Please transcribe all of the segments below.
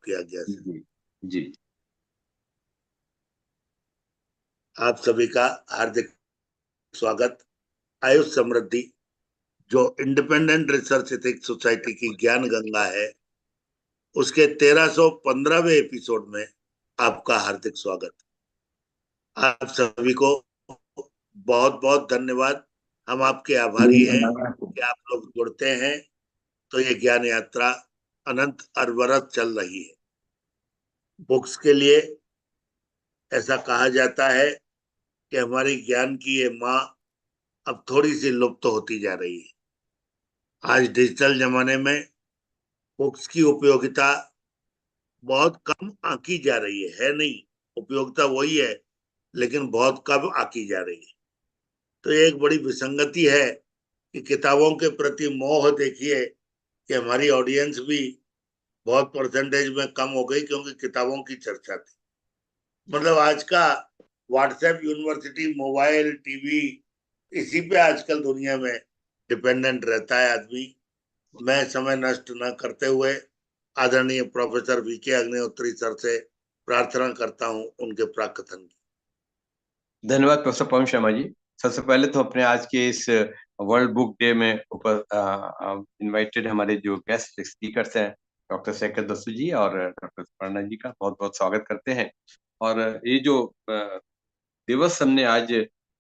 आपकी आज्ञा से। जी जी। आप सभी का हार्दिक स्वागत। आयुष समृद्धि जो इंडिपेंडेंट रिसर्च एथिक्स सोसाइटी की ज्ञान गंगा है, उसके 1315वें एपिसोड में आपका हार्दिक स्वागत। आप सभी को बहुत बहुत धन्यवाद। हम आपके आभारी हैं कि आप लोग जुड़ते हैं तो ये ज्ञान यात्रा अनंत अरवरत चल रही है। बुक्स के लिए ऐसा कहा जाता है कि हमारी ज्ञान की ये माँ अब थोड़ी सी लुप्त होती जा रही है। आज डिजिटल जमाने में बुक्स की उपयोगिता बहुत कम आंकी जा रही है नहीं, उपयोगिता वही है लेकिन बहुत कम आंकी जा रही है। तो ये एक बड़ी विसंगति है कि किताबों के प्रति मोह देखिए कि हमारी ऑडियंस भी बहुत परसेंटेज में कम हो गई क्योंकि किताबों की चर्चा थी। मतलब आज का व्हाट्सएप यूनिवर्सिटी, मोबाइल, टीवी, इसी पे आजकल दुनिया में डिपेंडेंट रहता है आदमी। मैं समय नष्ट न करते हुए आदरणीय प्रोफेसर वीके अग्निहोत्री सर से प्रार्थना करता हूं उनके प्राकथन की। धन्यवाद प्रोफेसर पवन शर्मा जी। सबसे पहले तो अपने आज के इस वर्ल्ड बुक डे में इनवाइटेड हमारे जो गेस्ट स्पीकर्स हैं, डॉक्टर शेखर दसू जी और डॉक्टर सुपर्णा जी का बहुत बहुत स्वागत करते हैं। और ये जो दिवस हमने आज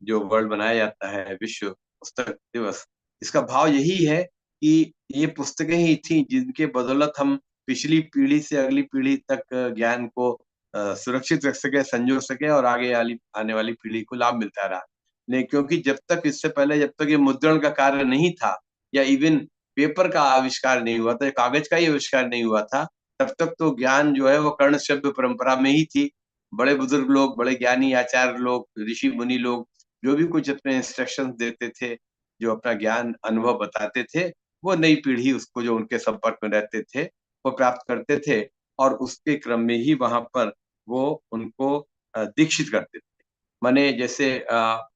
जो वर्ल्ड बनाया जाता है विश्व पुस्तक दिवस, इसका भाव यही है कि ये पुस्तकें ही थी जिनके बदौलत हम पिछली पीढ़ी से अगली पीढ़ी तक ज्ञान को सुरक्षित रख सके, संजो सके और आगे आने वाली पीढ़ी को लाभ मिलता रहा। नहीं, क्योंकि जब तक इससे पहले जब तक ये मुद्रण का कार्य नहीं था या इवन पेपर का आविष्कार नहीं हुआ था, कागज का ही आविष्कार नहीं हुआ था, तब तक तो ज्ञान जो है वो कर्ण शब्द परंपरा में ही थी। बड़े बुजुर्ग लोग, बड़े ज्ञानी आचार्य लोग, ऋषि मुनि लोग जो भी कुछ अपने इंस्ट्रक्शंस देते थे, जो अपना ज्ञान अनुभव बताते थे, वो नई पीढ़ी उसको जो उनके संपर्क में रहते थे वो प्राप्त करते थे और उसके क्रम में ही वहां पर वो उनको दीक्षित करते थे। माने जैसे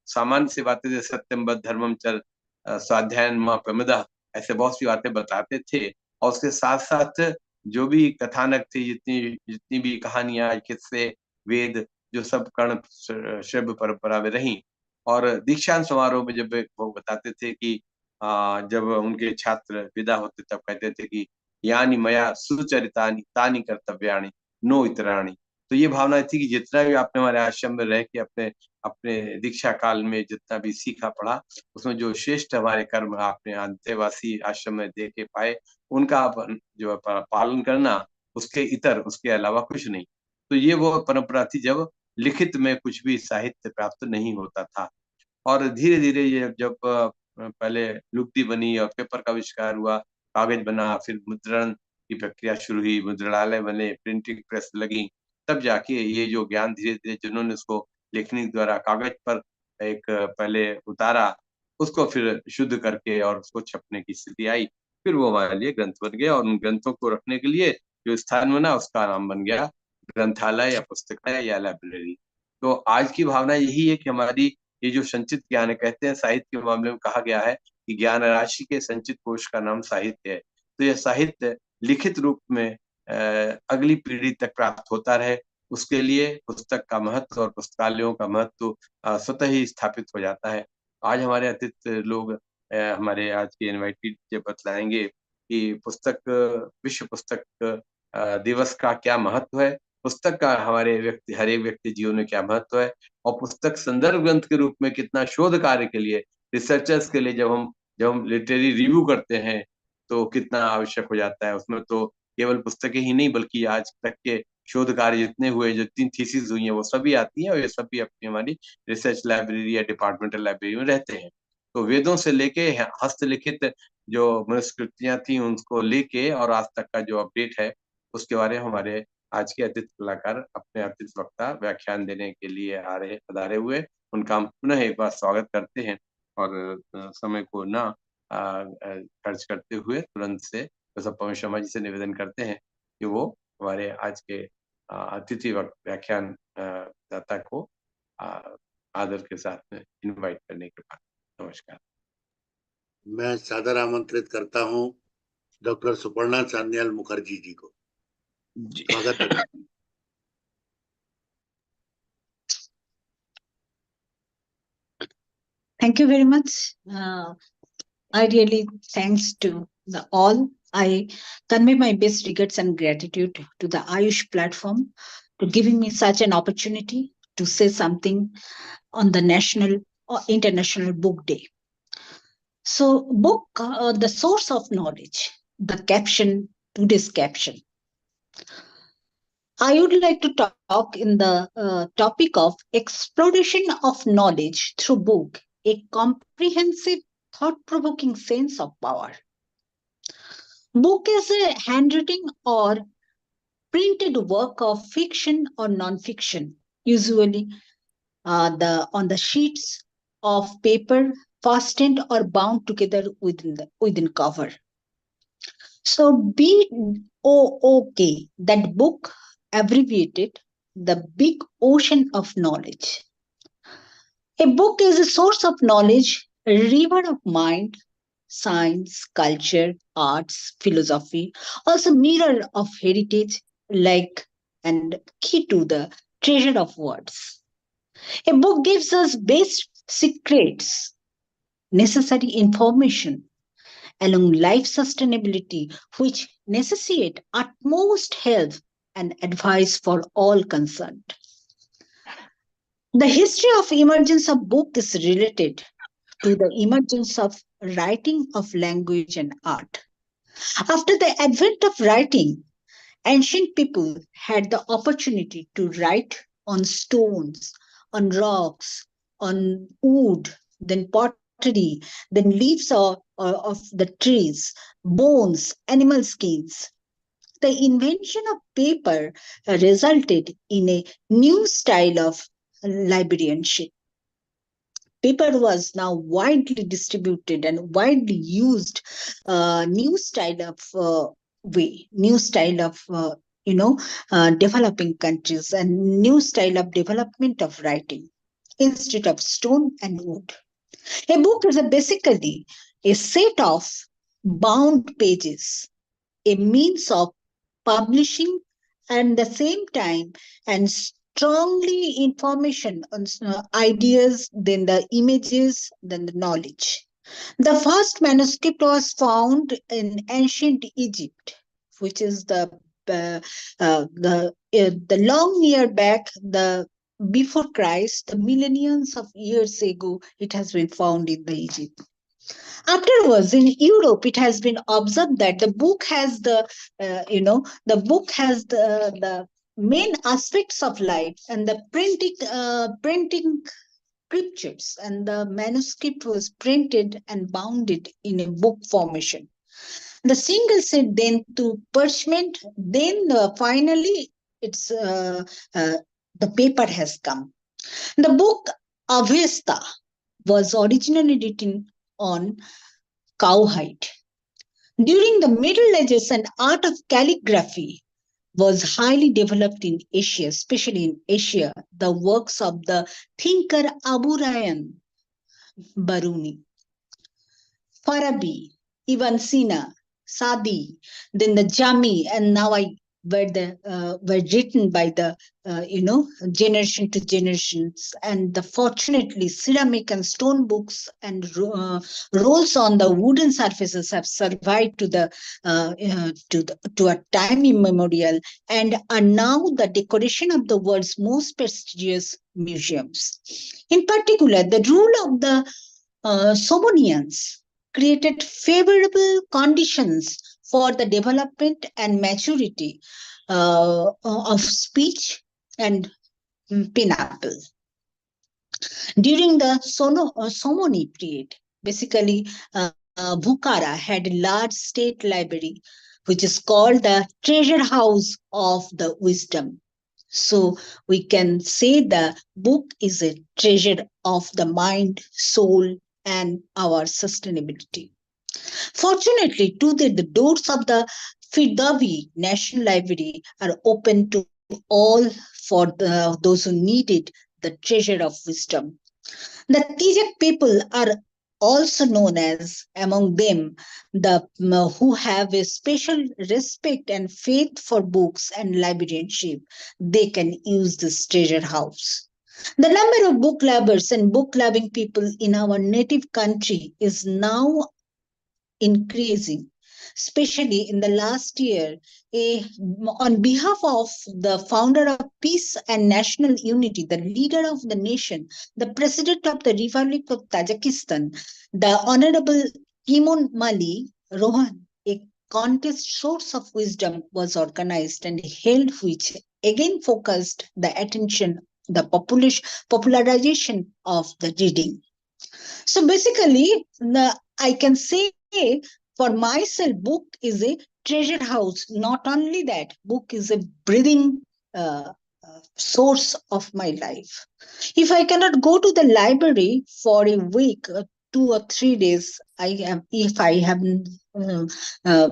सामान्य सी बातें जैसे सत्यम बद्ध धर्मम चर स्वाध्यायन मां प्रमदा, ऐसे बहुत सी बातें बताते थे। और उसके साथ साथ जो भी कथानक थी, जितनी जितनी भी कहानियां, किस्से, वेद, जो सब कर्ण श्रव्य परंपरा में रही। और दीक्षांत समारोह में जब वो बताते थे कि जब उनके छात्र विदा होते तब कहते थे कि यानी मया सुचरितानि तानि कर्तव्यानि नो इतराणि। तो ये भावना थी कि जितना भी आपने हमारे आश्रम में रह के अपने अपने दीक्षा काल में जितना भी सीखा पढ़ा, उसमें जो श्रेष्ठ हमारे कर्म आपने अंतेवासी आश्रम में देखे पाए, उनका आप जो पालन करना, उसके इतर उसके अलावा कुछ नहीं। तो ये वो परंपरा थी जब लिखित में कुछ भी साहित्य प्राप्त नहीं होता था। और धीरे धीरे ये जब पहले लुगदी बनी और पेपर का आविष्कार हुआ, कागज बना, फिर मुद्रण की प्रक्रिया शुरू हुई, मुद्रणालय बने, प्रिंटिंग प्रेस लगी, तब जाके ये जो ज्ञान धीरे धीरे जिन्होंने उसको लेखनी द्वारा कागज पर एक पहले उतारा, उसको फिर शुद्ध करके और उसको छपने की स्थिति आई। फिर वो हमारे लिए ग्रंथ बन गया और उन ग्रंथों को रखने के लिए जो स्थान बना उसका नाम बन गया ग्रंथालय या पुस्तकालय या लाइब्रेरी। तो आज की भावना यही है कि हमारी ये जो संचित ज्ञान है, कहते हैं साहित्य के मामले में कहा गया है कि ज्ञान राशि के संचित कोश का नाम साहित्य है। तो यह साहित्य लिखित रूप में अगली पीढ़ी तक प्राप्त होता रहे, उसके लिए पुस्तक का महत्व और पुस्तकालयों का महत्व स्वतः ही स्थापित हो जाता है। आज हमारे अतिथि लोग हमारे आज के इनवाइटेड ये बतलाएंगे कि पुस्तक विश्व पुस्तक दिवस का क्या महत्व है, पुस्तक का हमारे व्यक्ति हर एक व्यक्ति जीवन में क्या महत्व है, और पुस्तक संदर्भ ग्रंथ के रूप में कितना शोध कार्य के लिए, रिसर्चर्स के लिए जब हम लिटरेरी रिव्यू करते हैं तो कितना आवश्यक हो जाता है। उसमें तो केवल पुस्तकें ही नहीं बल्कि आज तक के शोध कार्य जितने हुए, जो 3 थीसिस हुई हैं, वो सभी आती हैं और ये सभी अपनी हमारी रिसर्च लाइब्रेरी या डिपार्टमेंटल लाइब्रेरी में रहते हैं। तो वेदों से लेके हस्तलिखित जो मनुस्मृतियां थी उनको लेके और आज तक का जो अपडेट है उसके बारे में हमारे आज के अतिथि कलाकार अपने अतिथि वक्ता व्याख्यान देने के लिए पधारे हुए, उनका हम पुनः एक बार स्वागत करते हैं। और समय को ना खर्च करते हुए तुरंत से प्रोफेसर पवन शर्मा जी से निवेदन करते हैं कि वो हमारे आज के अतिथि व्याख्यान दाता को आदर के साथ में इनवाइट करने के बाद। नमस्कार। मैं सादर आमंत्रित करता हूं डॉक्टर सुपर्णा चांदयाल मुखर्जी जी को। स्वागत है। Thank you very much. I really thanks to the all. I convey my best regards and gratitude to the Ayush platform to giving me such an opportunity to say something on the National or International Book Day. So, book, the source of knowledge, the caption, today's caption. I would like to talk in the topic of exploration of knowledge through book, a comprehensive, thought-provoking sense of power. Book is a handwritten or printed work of fiction or non-fiction, usually on the sheets of paper fastened or bound together within cover. So BOOK, that book abbreviated the big ocean of knowledge. A book is a source of knowledge, a river of mind, science, culture, arts, philosophy, also mirror of heritage, like and key to the treasure of words. A book gives us best secrets, necessary information along life sustainability, which necessitate utmost help and advice for all concerned. The history of emergence of book is related to the emergence of writing of language and art. After the advent of writing, ancient people had the opportunity to write on stones, on rocks, on wood, then pottery, then leaves of the trees, bones, animal skins. The invention of paper resulted in a new style of librarianship. Paper was now widely distributed and widely used. New style of way, new style of developing countries, and new style of development of writing instead of stone and wood. A book is basically a set of bound pages, a means of publishing and the same time and strongly information on ideas, then the images, then the knowledge. The first manuscript was found in ancient Egypt, which is the long year back, the before Christ, the millenniums of years ago, it has been found in the Egypt. Afterwards, in Europe, it has been observed that the book has the book has the main aspects of life, and the printing scriptures, and the manuscript was printed and bounded in a book formation. The single set then to parchment, then finally it's the paper has come. The book Avesta was originally written on cowhide. During the Middle Ages, an art of calligraphy was highly developed in Asia, especially in Asia, the works of the thinker Abu Rayyan Baruni, Farabi, Ibn Sina, Sadi, then the Jami, and now were written by the generation to generations, and the fortunately ceramic and stone books and rolls on the wooden surfaces have survived to a time immemorial and are now the decoration of the world's most prestigious museums. In particular, the rule of the Sobonians created favorable conditions for the development and maturity of speech and pineapple. During the Somoni period, basically, Bukhara had a large state library, which is called the treasure house of the wisdom. So we can say the book is a treasure of the mind, soul, and our sustainability. Fortunately, today the doors of the Firdavi National Library are open to all for those who needed the treasure of wisdom. The Tijak people are also known as among them the who have a special respect and faith for books and librarianship, they can use this treasure house. The number of book lovers and book loving people in our native country is now increasing, especially in the last year. On behalf of the founder of Peace and National Unity, the leader of the nation, the president of the Republic of Tajikistan, the Honorable Timon Mali Rohan, a contest Source of Wisdom was organized and held, which again focused the attention, the popularization of the reading. So basically, I can say for myself, book is a treasure house. Not only that, book is a breathing source of my life. If I cannot go to the library for a week, 2 or 3 days, if I haven't uh,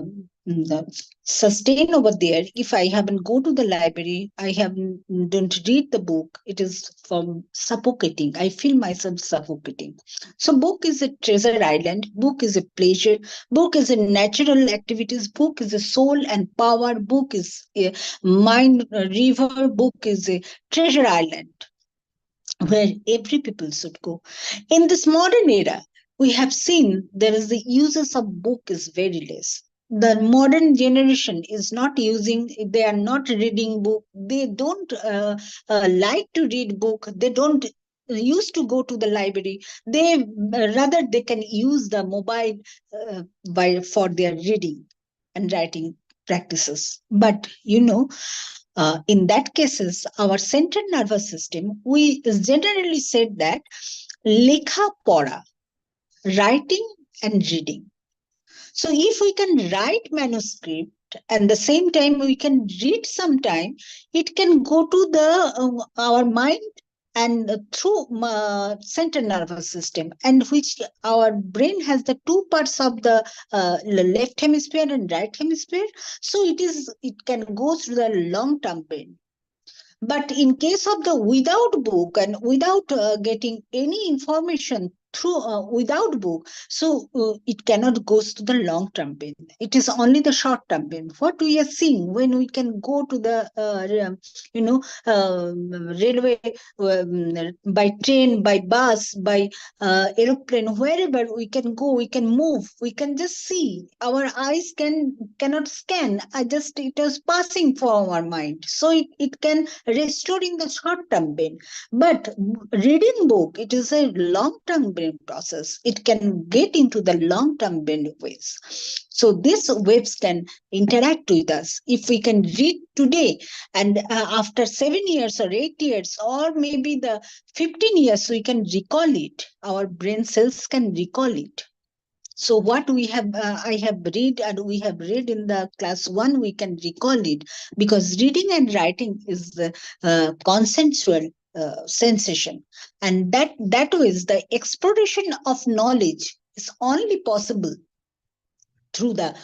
sustain over there, if I haven't go to the library, I haven't don't read the book, it is from suffocating. I feel myself suffocating. So book is a treasure island, book is a pleasure, book is a natural activities, book is a soul and power, book is a mind river, book is a treasure island where every people should go. In this modern era, we have seen there is the uses of book is very less. The modern generation is not using, they are not reading book, they don't like to read book, they don't used to go to the library, they rather they can use the mobile for their reading and writing practices. But in that cases, our central nervous system, we generally said that lekha pora, writing and reading. So if we can write manuscript and the same time we can read sometime, it can go to the our mind and through central nervous system, and which our brain has the two parts of the left hemisphere and right hemisphere. So it can go through the long term brain. But in case of the without book and without getting any information through without book, so it cannot goes to the long term bin. It is only the short term bin. What we are seeing when we can go to the railway, by train, by bus, by aeroplane, wherever we can go, we can move, we can just see. Our eyes cannot scan. I just it was passing for our mind, so it can restoring the short-term brain. But reading book, it is a long-term brain process. It can get into the long-term brain waves. So these waves can interact with us. If we can read today and after 7 years or 8 years or maybe the 15 years, we can recall it. Our brain cells can recall it. So what we have, I have read and we have read in the class 1, we can recall it, because reading and writing is the consensual sensation, and that is the exploration of knowledge is only possible through the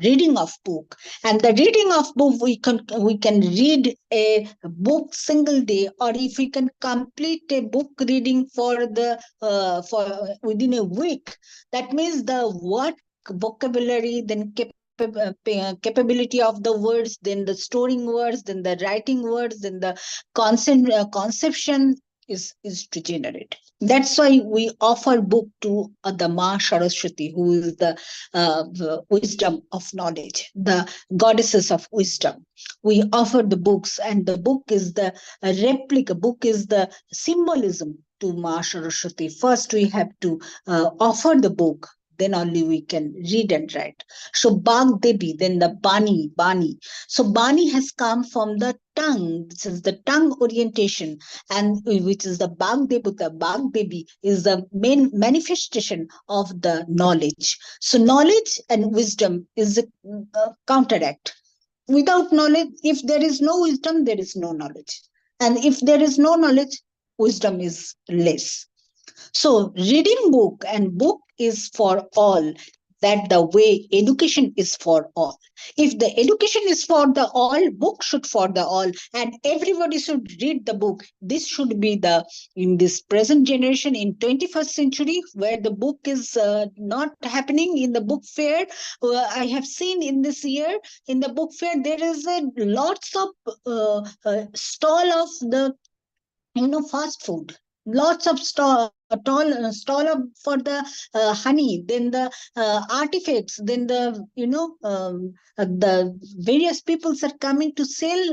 reading of book. And the reading of book, we can read a book single day, or if we can complete a book reading for within a week, that means the word vocabulary, then capability of the words, then the storing words, then the writing words, then the conception is to generate. That's why we offer book to the Ma Saraswati, who is the wisdom of knowledge, the goddesses of wisdom. We offer the books, and the book is the replica, book is the symbolism to Ma Saraswati. First, we have to offer the book, then only we can read and write. So Bag Devi, then the Bani. So Bani has come from the tongue. This is the tongue orientation, and which is the Bag Devi is the main manifestation of the knowledge. So knowledge and wisdom is a counteract. Without knowledge, if there is no wisdom, there is no knowledge. And if there is no knowledge, wisdom is less. So reading book, and book is for all. that the way education is for all. If the education is for the all, book should for the all, and everybody should read the book. This should be the, in this present generation, in 21st century, where the book is not happening in the book fair. I have seen in this year in the book fair there is lots of stall of the fast food, lots of stall for the honey, then the artifacts, then the the various peoples are coming to sell.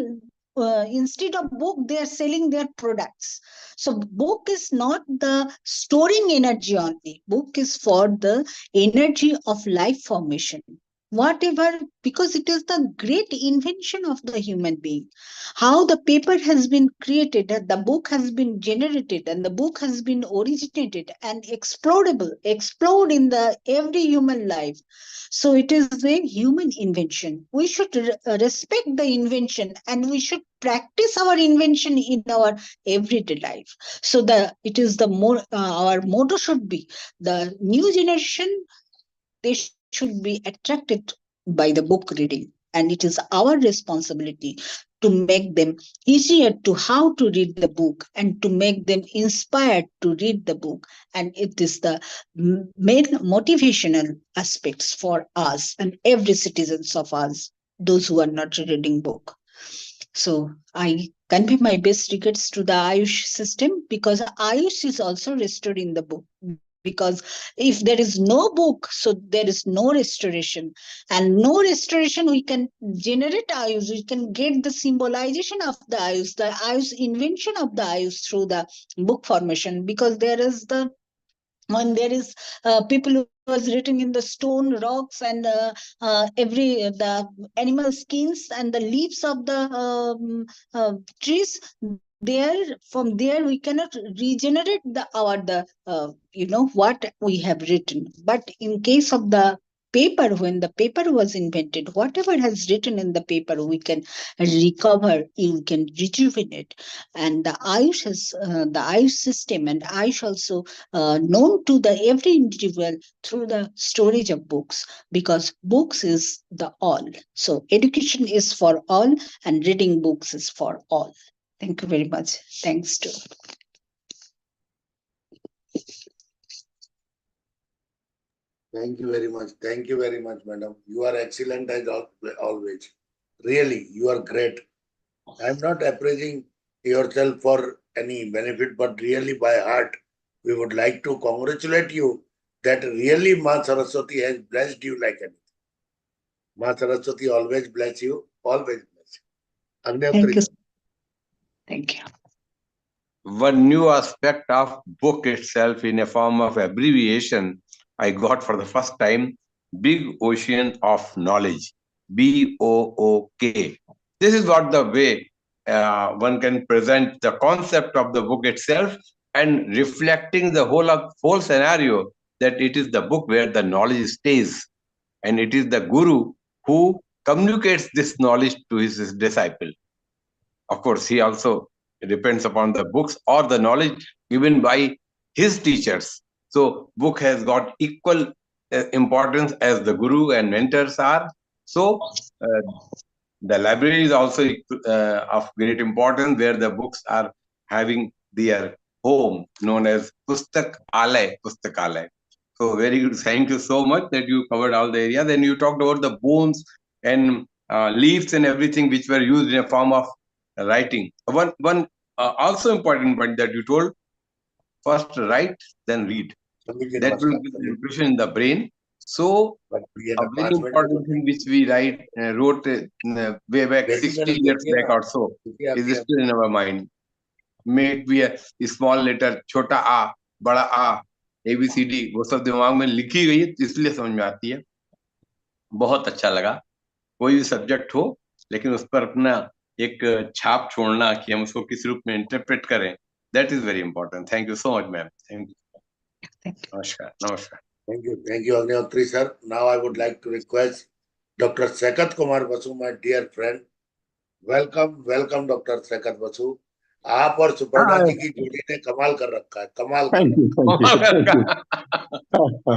Instead of book, they are selling their products. So book is not the storing energy only. Book is for the energy of life formation, whatever, because it is the great invention of the human being. How the paper has been created, the book has been generated, and the book has been originated and explode in the every human life. So it is a human invention. We should respect the invention, and we should practice our invention in our everyday life. So the it is the more our motto should be, the new generation, they should be attracted by the book reading, and it is our responsibility to make them easier to how to read the book, and to make them inspired to read the book. And it is the main motivational aspects for us and every citizens of us, those who are not reading book. So I convey my best regards to the Ayush system, because Ayush is also restored in the book. Because if there is no book, so there is no restoration, and no restoration, we can generate Ayush, we can get the symbolization of the Ayush invention of the Ayush through the book formation. Because there is the, when there is people who was written in the stone, rocks, and every the animal skins and the leaves of the trees, there, from there we cannot regenerate the our the what we have written. But in case of the paper, when the paper was invented, whatever has written in the paper, we can recover, you can rejuvenate. And the Ayush has the Ayush system, and Ayush also known to the every individual through the storage of books, because books is the all. So education is for all, and reading books is for all. Thank you very much. Thanks to. Thank you very much. Thank you very much, madam. You are excellent as always. Really, you are great. I'm not appraising yourself for any benefit, but really by heart, we would like to congratulate you that really Ma Saraswati has blessed you like anything. Ma Saraswati always bless you, always bless you. Thank you. Thank you. One new aspect of book itself in a form of abbreviation I got for the first time: Big Ocean of Knowledge, BOOK. This is what the way one can present the concept of the book itself, and reflecting the whole scenario, that it is the book where the knowledge stays, and it is the guru who communicates this knowledge to his disciple. Of course, he also depends upon the books or the knowledge given by his teachers. So book has got equal importance as the guru and mentors are. So the library is also of great importance, where the books are having their home, known as Pustakalay. So very good. Thank you so much that you covered all the areas. Then you talked about the bones and leaves and everything which were used in a form of writing. One also important point that you told: first write, then read. That will give the impression in the brain. So a very important thing which we wrote way back 60 years back or so is still in our mind. May it be a small letter, छोटा आ, बड़ा आ, ABCD, वो सब दिमाग में लिखी गई है, इसलिए समझ में आती है. बहुत अच्छा लगा. कोई भी सब्जेक्ट हो, लेकिन उस पर अपना एक छाप छोड़ना कि हम उसको किस रूप में इंटरप्रेट करें, that is very important. Thank you so much, ma'am. Thank you. Namaskar. Namaskar. Thank you, Agnihotri sir. Now I would like to request Dr. Sakat Kumar Basu, my dear friend. Welcome, Dr. Sakat Basu. आप और सुपर्णा हाँ, जी की जोड़ी ने कमाल कर रखा है, कमाल कर थैंक यू, रखा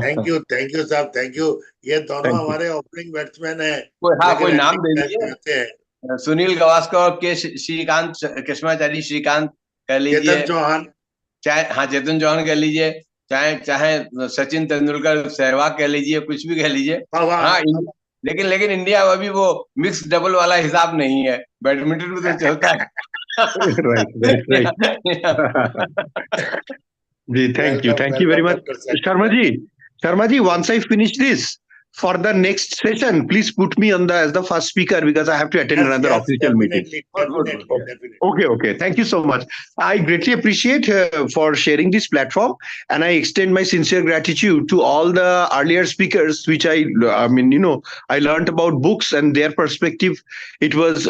थैंक यू, है। थैंक यू साहब, थैंक यू। ये दोनों थैंक यू। हमारे ओपनिंग बैट्समैन है, कोई लेकिन नाम एंडिंग दे मैच में दीजिए। आते हैं। सुनील गावस्कर और के श्रीकांत, कृष्णाचारी श्रीकांत कह लीजिए, चेतन चौहान। चाहे हाँ चेतन चौहान कह लीजिए, चाहे चाहे सचिन तेंदुलकर, सहवाग कह लीजिए, कुछ भी कह लीजिए। हाँ, वाह। लेकिन लेकिन इंडिया अभी वो मिक्स डबल वाला हिसाब नहीं है, बैडमिंटन में तो चलता है। Right, right, right. Thank you. Welcome Thank you very welcome much. Doctor Saini, Sharma welcome. ji, Sharma ji, once I finish this, for the next session, please put me on as the first speaker because I have to attend yes another yes, official meeting. Definitely good good good. Definitely definitely. Okay, okay. Thank you so much. I greatly appreciate for sharing this platform, and I extend my sincere gratitude to all the earlier speakers, which I mean, I learned about books and their perspective. It was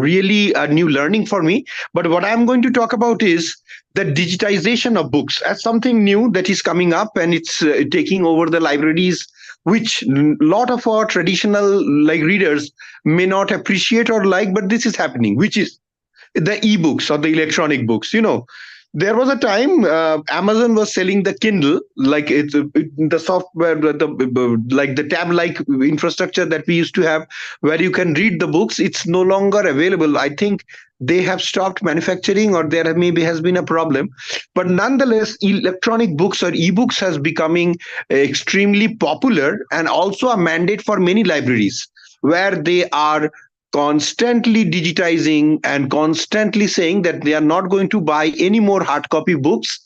really a new learning for me. But what I'm going to talk about is the digitization of books as something new that is coming up, and it's taking over the libraries, which a lot of our traditional like readers may not appreciate or like, but this is happening, which is the e-books or the electronic books. There was a time Amazon was selling the Kindle, like the software, like the tab like infrastructure that we used to have, where you can read the books. It's no longer available. I think they have stopped manufacturing, or there maybe has been a problem. But nonetheless, electronic books or e-books has becoming extremely popular, and also a mandate for many libraries, where they are constantly digitizing and constantly saying that they are not going to buy any more hard copy books.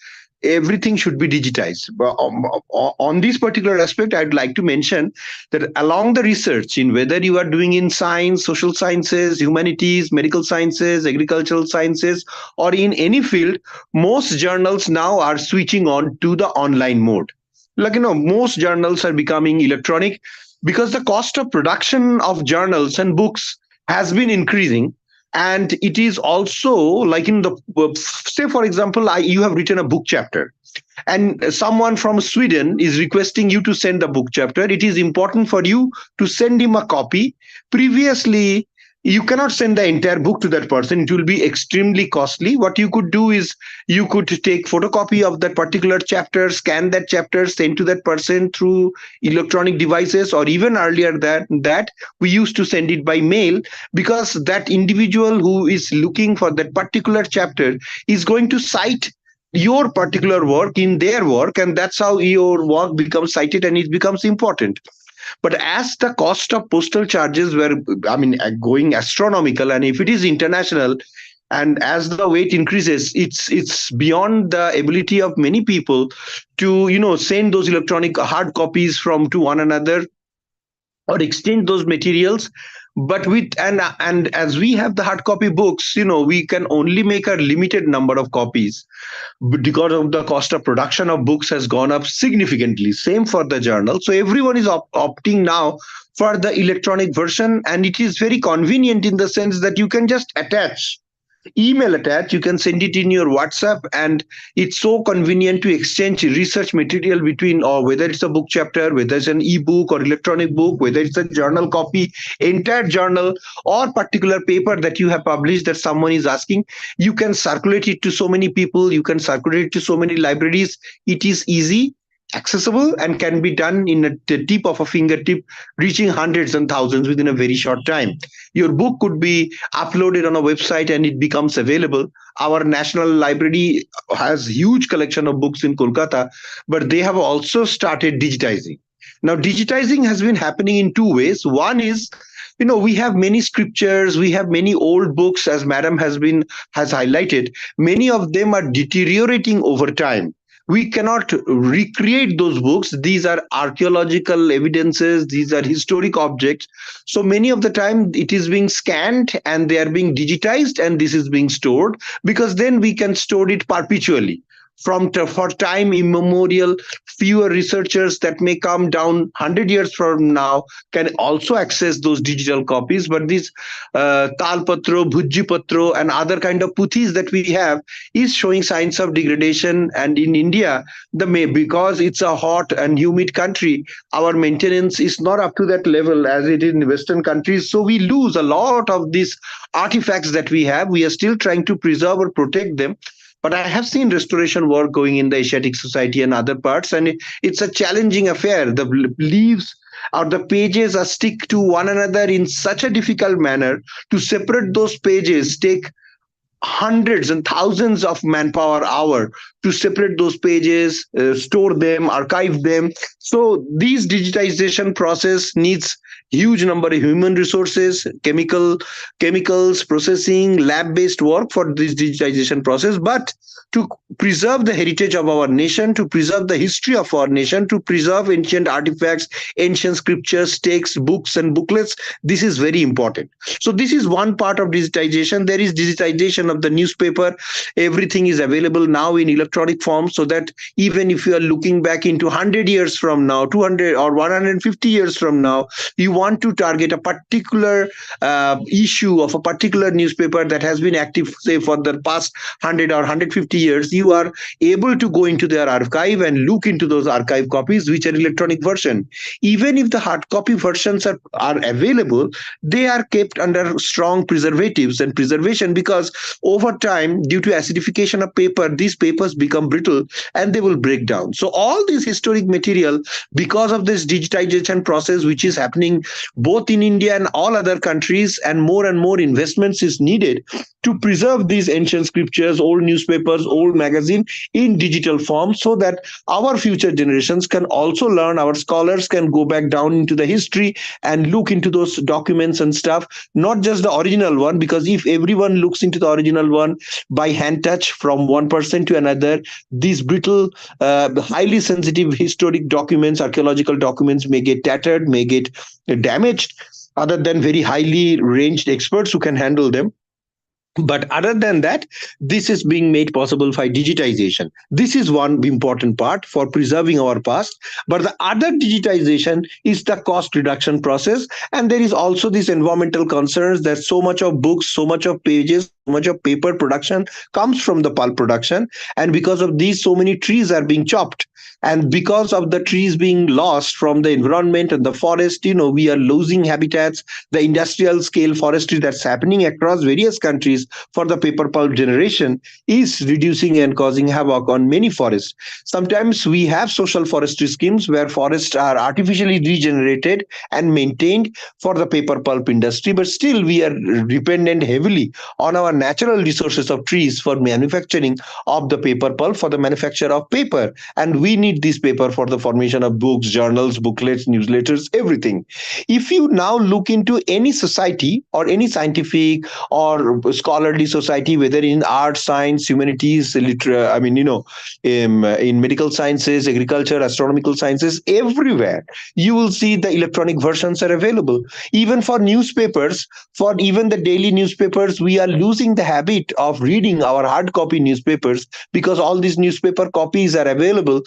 Everything should be digitized. But on this particular aspect, I'd like to mention that along the research, in whether you are doing in science, social sciences, humanities, medical sciences, agricultural sciences, or in any field, most journals now are switching on to the online mode. Like, most journals are becoming electronic because the cost of production of journals and books has been increasing. And it is also like in the, say for example, you have written a book chapter, and someone from Sweden is requesting you to send the book chapter. It is important for you to send him a copy. Previously, you cannot send the entire book to that person. It will be extremely costly. What you could do is you could take photocopy of that particular chapter, scan that chapter, send to that person through electronic devices, or even earlier that we used to send it by mail, because that individual who is looking for that particular chapter is going to cite your particular work in their work, and that's how your work becomes cited and it becomes important. But as the cost of postal charges were, I mean, going astronomical, and if it is international, and as the weight increases, it's beyond the ability of many people to send those electronic hard copies from to one another or exchange those materials. But with and as we have the hard copy books, we can only make a limited number of copies because of the cost of production of books has gone up significantly. Same for the journal. So everyone is opting now for the electronic version, and it is very convenient in the sense that you can just email attached, you can send it in your WhatsApp, and it's so convenient to exchange research material between, or whether it's a book chapter, whether it's an ebook or electronic book, whether it's a journal copy, entire journal, or particular paper that you have published that someone is asking. You can circulate it to so many people, you can circulate it to so many libraries. It is easy, accessible, and can be done in the tip of a fingertip, reaching hundreds and thousands within a very short time. Your book could be uploaded on a website and it becomes available. Our national library has huge collection of books in Kolkata, but they have also started digitizing. Now, digitizing has been happening in two ways. One is, we have many scriptures, we have many old books, as madam has highlighted. Many of them are deteriorating over time. We cannot recreate those books. These are archaeological evidences, these are historic objects. So many of the time it is being scanned and they are being digitized, and this is being stored, because then we can store it perpetually for time immemorial. Fewer researchers that may come down 100 years from now can also access those digital copies. But these Talpatro, Bhujipatro, and other kind of puthis that we have is showing signs of degradation. And in India, because it's a hot and humid country, our maintenance is not up to that level as it is in Western countries. So we lose a lot of these artifacts that we have. We are still trying to preserve or protect them. But I have seen restoration work going in the Asiatic Society and other parts, and it's a challenging affair. The leaves or the pages are stick to one another in such a difficult manner. To separate those pages take hundreds and thousands of manpower hour to separate those pages, store them, archive them. So these digitization process needs huge number of human resources, chemicals, processing, lab-based work for this digitization process. But to preserve the heritage of our nation, to preserve the history of our nation, to preserve ancient artifacts, ancient scriptures, texts, books, and booklets, this is very important. So this is one part of digitization. There is digitization of the newspaper. Everything is available now in electronic form, so that even if you are looking back into 100 years from now, 200 or 150 years from now, you want to target a particular issue of a particular newspaper that has been active, say, for the past 100 or 150 years, you are able to go into their archive and look into those archive copies, which are electronic version. Even if the hard copy versions are available, they are kept under strong preservatives and preservation, because over time, due to acidification of paper, these papers become brittle and they will break down. So all this historic material, because of this digitization process, which is happening both in India and all other countries, and more investments is needed to preserve these ancient scriptures, old newspapers, old magazine in digital form, so that our future generations can also learn, our scholars can go back down into the history and look into those documents and stuff, not just the original one, because if everyone looks into the original one by hand touch from one person to another, these brittle, highly sensitive historic documents, archaeological documents may get tattered, may get damaged, other than very highly ranged experts who can handle them. But other than that, this is being made possible by digitization. This is one important part for preserving our past. But the other digitization is the cost reduction process. And there is also this environmental concerns that so much of books, so much of pages, so much of paper production comes from the pulp production. And because of these, so many trees are being chopped. And because of the trees being lost from the environment and the forest, we are losing habitats. The industrial scale forestry that's happening across various countries for the paper pulp generation is reducing and causing havoc on many forests. Sometimes we have social forestry schemes where forests are artificially regenerated and maintained for the paper pulp industry, but still we are dependent heavily on our natural resources of trees for manufacturing of the paper pulp, for the manufacture of paper. And we need this paper for the formation of books, journals, booklets, newsletters, everything. If you now look into any society or any scientific or scholarly society, whether in art, science, humanities, in medical sciences, agriculture, astronomical sciences, everywhere, you will see the electronic versions are available. Even for newspapers, for even the daily newspapers, we are losing the habit of reading our hard copy newspapers, because all these newspaper copies are available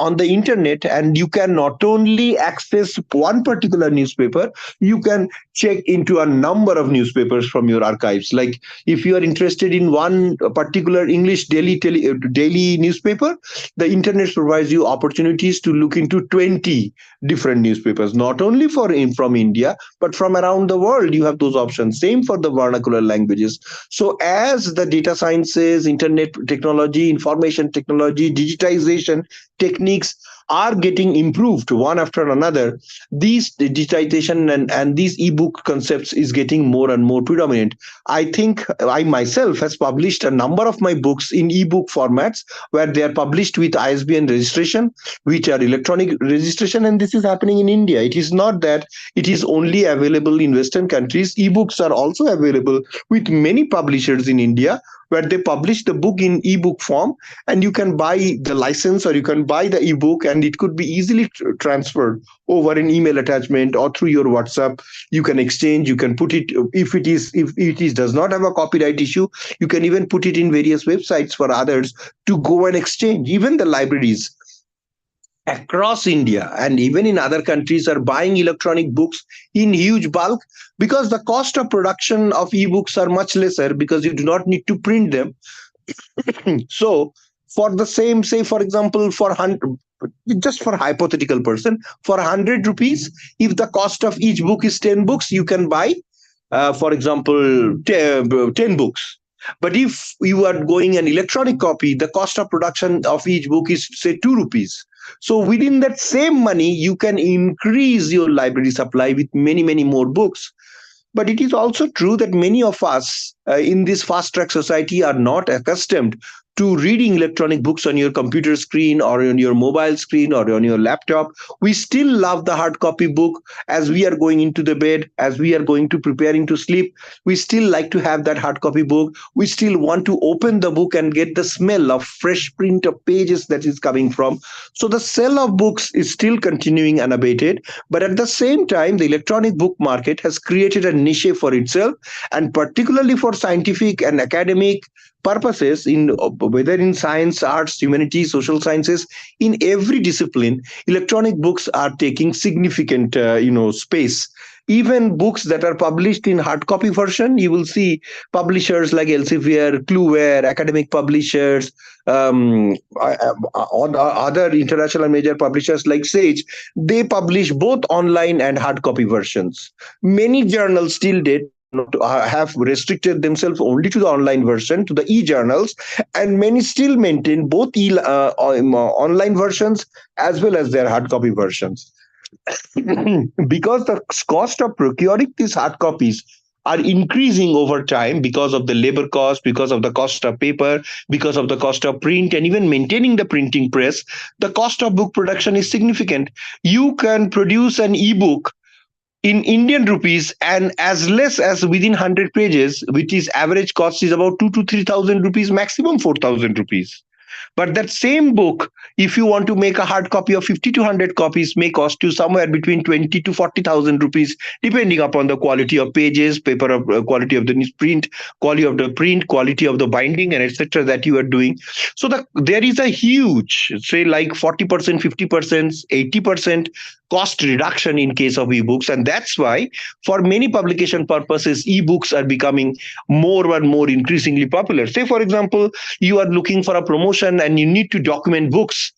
on the internet, and you can not only access one particular newspaper, you can check into a number of newspapers from your archives. Like if you are interested in one particular English daily newspaper, the internet provides you opportunities to look into 20 different newspapers, not only from India, but from around the world. You have those options. Same for the vernacular languages. So as the data sciences, internet technology, information technology, digitization techniques are getting improved one after another, these digitization and these ebook concepts is getting more and more predominant. I think I myself has published a number of my books in ebook formats, where they are published with ISBN registration, which are electronic registration, and this is happening in India. It is not that it is only available in Western countries. Ebooks are also available with many publishers in India, where they publish the book in ebook form, and you can buy the license, or you can buy the ebook, and it could be easily transferred over an email attachment or through your WhatsApp. You can exchange, you can put it, if it is does not have a copyright issue, you can even put it in various websites for others to go and exchange. Even the libraries across India and even in other countries are buying electronic books in huge bulk, because the cost of production of ebooks are much lesser, because you do not need to print them. So for the same, say for example, for 100, just for hypothetical person, for 100 rupees, if the cost of each book is 10 books, you can buy, for example, 10 books. But if you are going an electronic copy, the cost of production of each book is, say, 2 rupees. So within that same money, you can increase your library supply with many, many more books. But it is also true that many of us in this fast track society are not accustomed to reading electronic books on your computer screen or on your mobile screen or on your laptop. We still love the hard copy book. As we are going into the bed, as we are going to preparing to sleep, we still like to have that hard copy book. We still want to open the book and get the smell of fresh print of pages that is coming from. So the sale of books is still continuing unabated. But at the same time, the electronic book market has created a niche for itself, and particularly for scientific and academic purposes, in whether in science, arts, humanities, social sciences, in every discipline, electronic books are taking significant space. Even books that are published in hard copy version, you will see publishers like Elsevier, Clueware, academic publishers, other international major publishers like Sage, they publish both online and hard copy versions. Many journals still did not have restricted themselves only to the online version, to the e-journals, and many still maintain both online versions as well as their hard copy versions. Because the cost of procuring these hard copies are increasing over time, because of the labor cost, because of the cost of paper, because of the cost of print, and even maintaining the printing press, the cost of book production is significant. You can produce an ebook in Indian rupees and as less as within 100 pages, which is average cost is about 2 to 3,000 rupees, maximum 4,000 rupees. But that same book, if you want to make a hard copy of 50 to 100 copies, may cost you somewhere between 20 to 40,000 rupees, depending upon the quality of pages, paper of quality of the print, quality of the binding, and etc. that you are doing. So there is a huge, say like 40%, 50%, 80% cost reduction in case of ebooks, and that's why for many publication purposes, ebooks are becoming more and more increasingly popular. Say, for example, you are looking for a promotion and you need to document books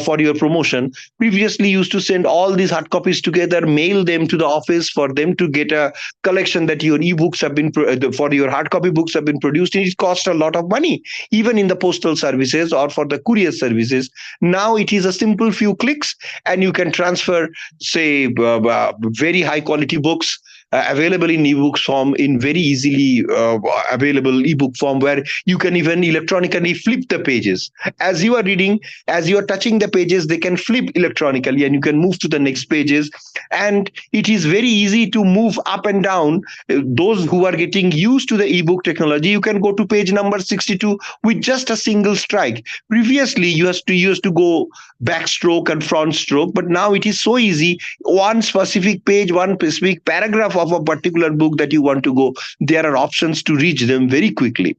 for your promotion. Previously, you used to send all these hard copies together, mail them to the office for them to get a collection that your ebooks have been for your hard copy books have been produced, and it cost a lot of money, even in the postal services or for the courier services. Now it is a simple few clicks, and you can transfer, say, very high quality books available in ebook form, in very easily available ebook form, where you can even electronically flip the pages. As you are reading, as you are touching the pages, they can flip electronically and you can move to the next pages. And it is very easy to move up and down. Those who are getting used to the ebook technology, you can go to page number 62 with just a single strike. Previously, you used to go backstroke and front stroke, but now it is so easy. One specific page, one specific paragraph of a particular book that you want to go, there are options to reach them very quickly.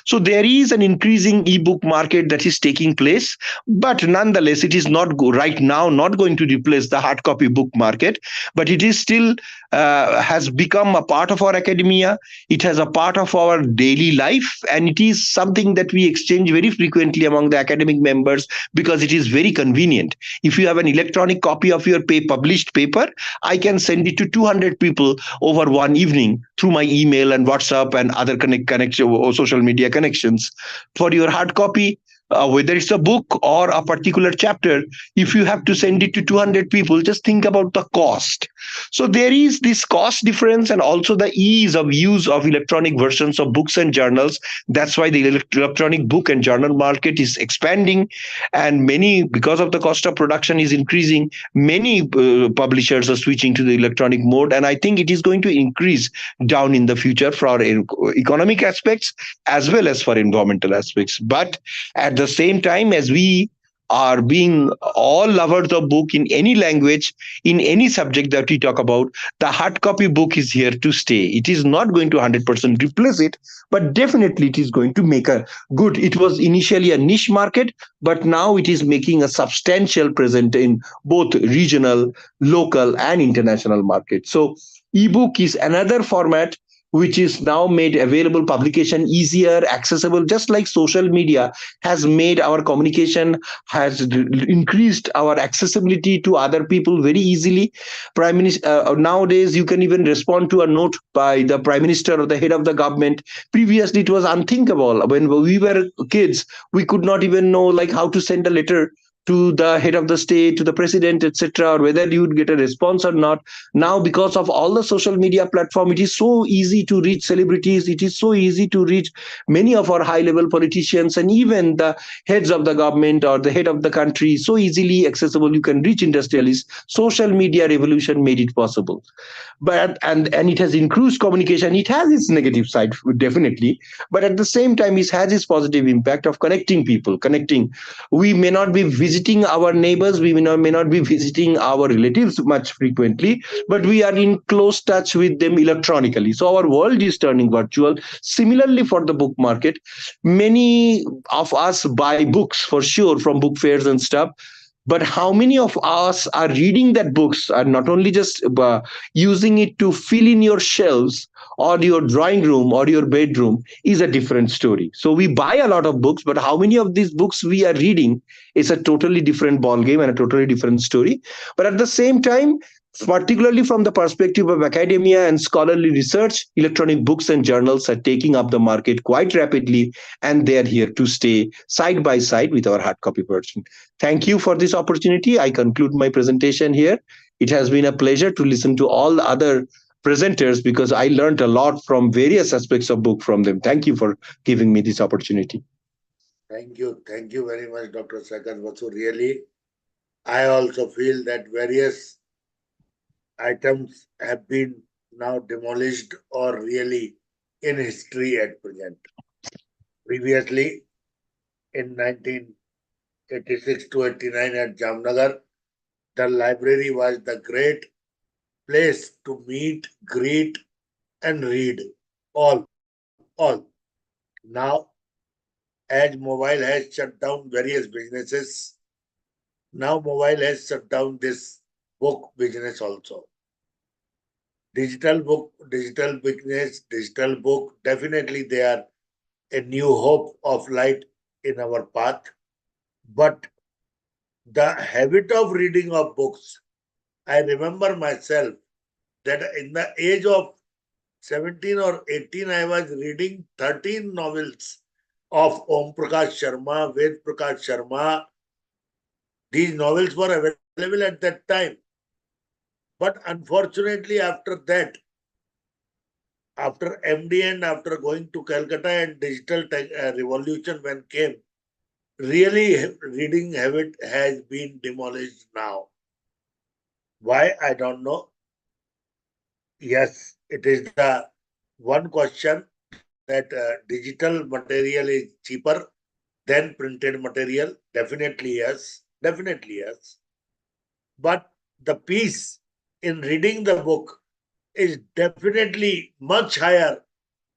So there is an increasing ebook market that is taking place, but nonetheless, it is not right now not going to replace the hard copy book market, but it is still has become a part of our academia. It has a part of our daily life, and it is something that we exchange very frequently among the academic members because it is very convenient. If you have an electronic copy of your published paper, I can send it to 200 people over one evening through my email and WhatsApp and other connection or social media connections. For your hard copy, whether it's a book or a particular chapter, if you have to send it to 200 people, just think about the cost. So there is this cost difference and also the ease of use of electronic versions of books and journals. That's why the electronic book and journal market is expanding, and many, because of the cost of production is increasing, many publishers are switching to the electronic mode, and I think it is going to increase down in the future for our economic aspects as well as for environmental aspects. But at the same time, as we or being all lovers of book in any language, in any subject that we talk about, the hard copy book is here to stay. It is not going to 100% replace it, but definitely it is going to make a good. It was initially a niche market, but now it is making a substantial present in both regional, local, and international markets. So ebook is another format which is now made available, publication easier, accessible, just like social media has made our communication, has increased our accessibility to other people very easily. Prime Minister, nowadays you can even respond to a note by the Prime Minister or the head of the government. Previously it was unthinkable. When we were kids, we could not even know like how to send a letter to the head of the state, to the president, etc., or whether you would get a response or not. Now, because of all the social media platform, it is so easy to reach celebrities. It is so easy to reach many of our high level politicians and even the heads of the government or the head of the country. So easily accessible, you can reach industrialists. Social media revolution made it possible. But and it has increased communication. It has its negative side, definitely, but at the same time it has its positive impact of connecting people, connecting. We may not be visiting our neighbors, we may not be visiting our relatives much frequently, but we are in close touch with them electronically. So our world is turning virtual. Similarly, for the book market, many of us buy books for sure from book fairs and stuff, but how many of us are reading that books, are not only just using it to fill in your shelves or your drawing room or your bedroom, is a different story. So we buy a lot of books, but how many of these books we are reading is a totally different ball game and a totally different story. But at the same time, particularly from the perspective of academia and scholarly research, electronic books and journals are taking up the market quite rapidly, and they are here to stay side by side with our hard copy version. Thank you for this opportunity. I conclude my presentation here. It has been a pleasure to listen to all the other presenters because I learned a lot from various aspects of book from them. Thank you for giving me this opportunity. Thank you. Thank you very much, Dr. Sagar Vasu. Really, I also feel that various items have been now demolished or really in history at present. Previously, in 1986 to 89 at Jamnagar, the library was the great place to meet, greet, and read. All. Now, as mobile has shut down various businesses, now mobile has shut down this book business also. Digital book, digital business, digital book, definitely they are a new hope of light in our path. But the habit of reading of books, I remember myself that in the age of 17 or 18, I was reading 13 novels of Om Prakash Sharma, Ved Prakash Sharma. These novels were available at that time. But unfortunately, after that, after MD and after going to Calcutta and digital revolution when came, really reading habit has been demolished now. Why? I don't know. Yes, it is the one question that digital material is cheaper than printed material. Definitely yes. Definitely yes. But the peace in reading the book is definitely much higher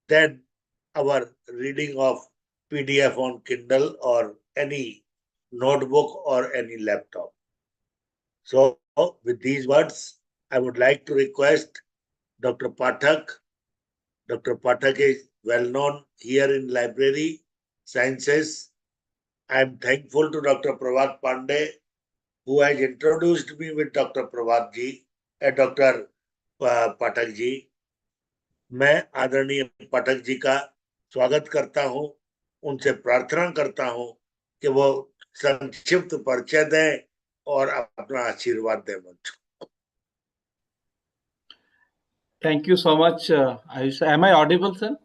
than our reading of PDF on Kindle or any notebook or any laptop. So, with these words, I would like to request Dr. Pathak. Dr. Pathak is well known here in library sciences. I am thankful to Dr. Prabhat Pandey, who has introduced me with Dr. Prabhat ji and Dr. Pathak ji. मैं आदरणीय पाठक जी का स्वागत करता हूं, उनसे प्रार्थना करता हूं कि वो संक्षिप्त परिचय दें और अपना आशीर्वाद दें मंच को। Thank you so much. Am I audible, sir?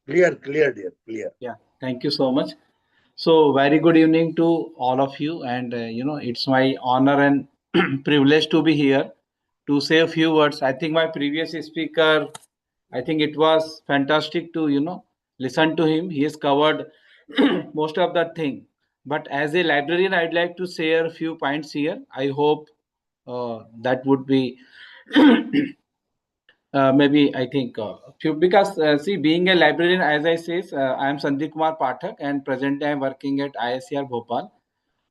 Clear, dear, clear. Yeah, thank you so much. So, very good evening to all of you. And, it's my honor and privilege to be here to say a few words. I think my previous speaker, I think it was fantastic to, listen to him. He has covered most of that thing. But as a librarian, I'd like to share a few points here. I hope that would be maybe I think few, because see, being a librarian, as I says, I am Sandeep Kumar Pathak, and presently I am working at ISCR Bhopal.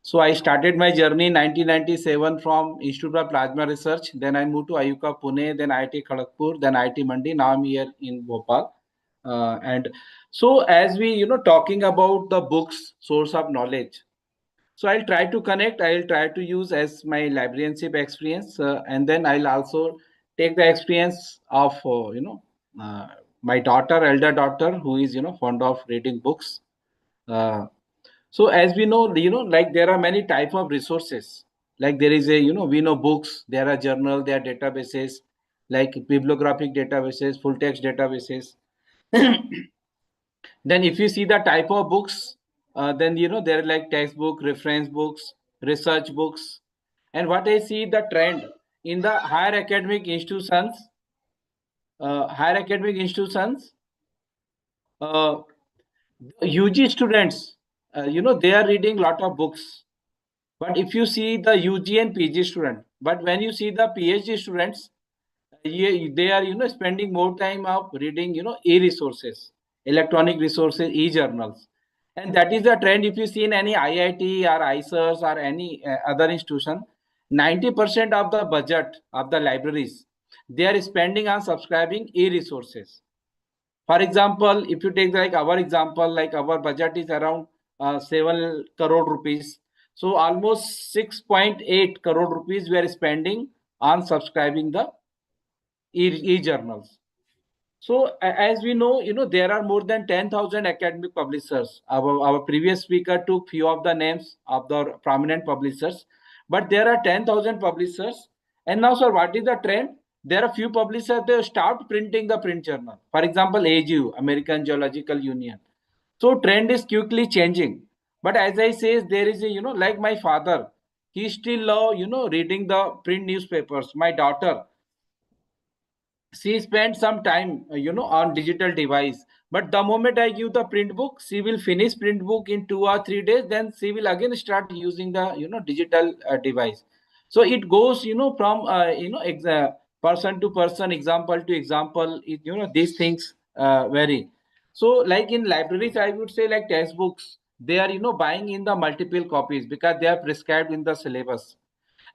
So I started my journey in 1997 from Institute of Plasma Research. Then I moved to Ayuka Pune, then IIT Kharagpur, then IIT Mandi. Now I'm here in Bhopal. And so as we talking about the books, source of knowledge. So I'll try to connect. I'll try to use as my librarianship experience, and then I'll also take the experience of uh, my daughter, elder daughter, who is fond of reading books. Uh, so as we know, like there are many type of resources. Like there is a we know books. There are journal. There are databases like bibliographic databases, full text databases. Then if you see the type of books, then there are like textbook, reference books, research books. And what I see the trend in the higher academic institutions, uh, UG students, they are reading lot of books. But if you see the UG and PG student, but when you see the PhD students, they are spending more time of reading e-resources, electronic resources, e-journals. And that is the trend. If you see in any IIT or ISERS or any other institution, 90% of the budget of the libraries, they are spending on subscribing e-resources. For example, if you take like our example, like our budget is around 7 crore rupees. So almost 6.8 crore rupees we are spending on subscribing the e-journals. So as we know, there are more than 10,000 academic publishers. Our previous speaker took few of the names of the prominent publishers, but there are 10,000 publishers. And now, sir, what is the trend? There are few publishers, they start printing the print journal. For example, AGU, American Geological Union. So trend is quickly changing. But as I say, there is a, like my father, he still love, reading the print newspapers. My daughter, she spent some time on digital device, but the moment I give the print book, she will finish print book in 2 or 3 days, then she will again start using the digital device. So it goes from person to person, example to example. These things vary. So like in libraries, I would say, like textbooks, they are buying in the multiple copies because they are prescribed in the syllabus.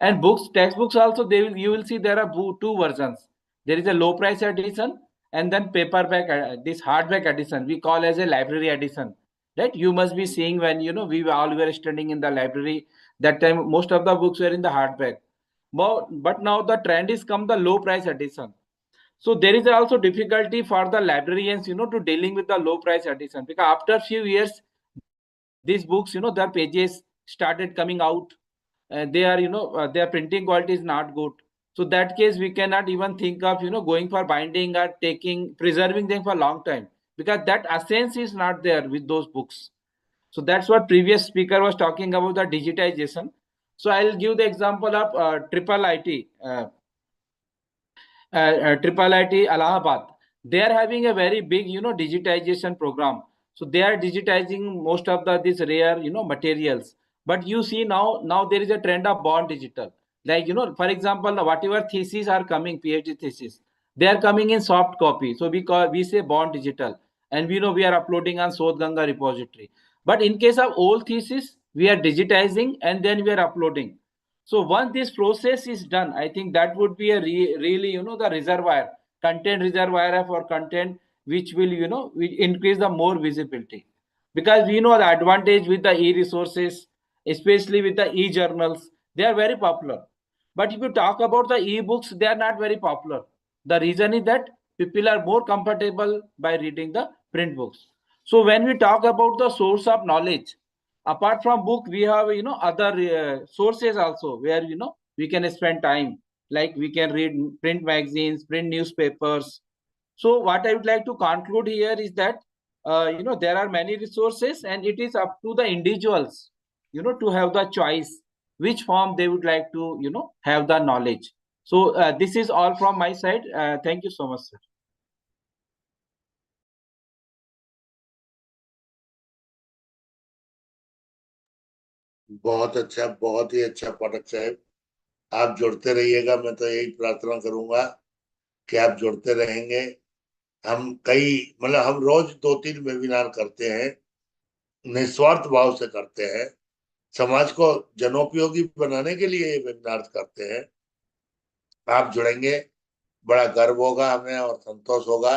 And books, textbooks also, you will see there are two versions. There is a low price edition, and then paperback, this hardback edition we call as a library edition, right? You must be seeing when we all were studying in the library, that time most of the books were in the hardback. But now the trend is come the low price edition. So there is also difficulty for the librarians to dealing with the low price edition, because after few years these books, their pages started coming out. They are their printing quality is not good. So that case we cannot even think of going for binding or taking preserving them for a long time, because that essence is not there with those books. So that's what previous speaker was talking about, the digitization. So I'll give the example of triple IT, Triple IT Allahabad. They are having a very big, digitization program. So they are digitizing most of the these rare, materials. But you see now there is a trend of born digital. Like for example, whatever theses are coming, PhD thesis, they are coming in soft copy. So we say born digital, and we are uploading on Sodhganga repository. But in case of old thesis, we are digitizing and then we are uploading. So once this process is done, I think that would be a really, the reservoir, content reservoir for content, which will, will increase the more visibility. Because we know the advantage with the e-resources, especially with the e-journals, they are very popular. But if you talk about the e-books, they are not very popular. The reason is that people are more comfortable by reading the print books. So when we talk about the source of knowledge, apart from book, we have other sources also, where we can spend time, like we can read print magazines, print newspapers. So what I would like to conclude here is that there are many resources, and it is up to the individuals to have the choice which form they would like to have the knowledge. So this is all from my side. Thank you so much, sir. बहुत ही अच्छा पटक साहब। आप जुड़ते रहिएगा, मैं तो यही प्रार्थना करूंगा कि आप जुड़ते रहेंगे। हम कई मतलब हम रोज 2-3 वेबिनार करते हैं, निस्वार्थ भाव से करते हैं, समाज को जनोपयोगी बनाने के लिए ये वेबिनार करते हैं। आप जुड़ेंगे, बड़ा गर्व होगा हमें और संतोष होगा।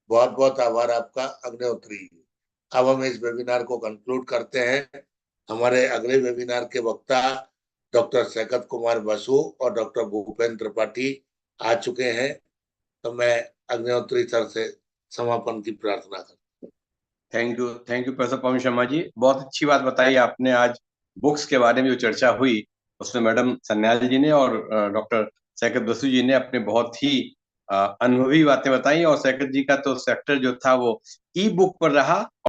बहुत बहुत आभार आपका अग्निहोत्री। अब हम इस वेबिनार को कंक्लूड करते हैं। हमारे अगले वेबिनार के वक्ता डॉक्टर सैकत कुमार बसु और डॉक्टर भूपेंद्र त्रिपाठी आ चुके हैं। तो मैं अग्निहोत्री सर से समापन की प्रार्थना करता thank you professor Pawan Sharma ji, बहुत अच्छी बात बताई आपने। आज बुक्स के बारे में जो चर्चा हुई उसमें मैडम सन्याल जी ने और डॉक्टर सैकत बसु जी ने अपने बहुत ही अनुभवी बातें बताई, और सैकत जी का तो सेक्टर जो था वो ई बुक पर रहा।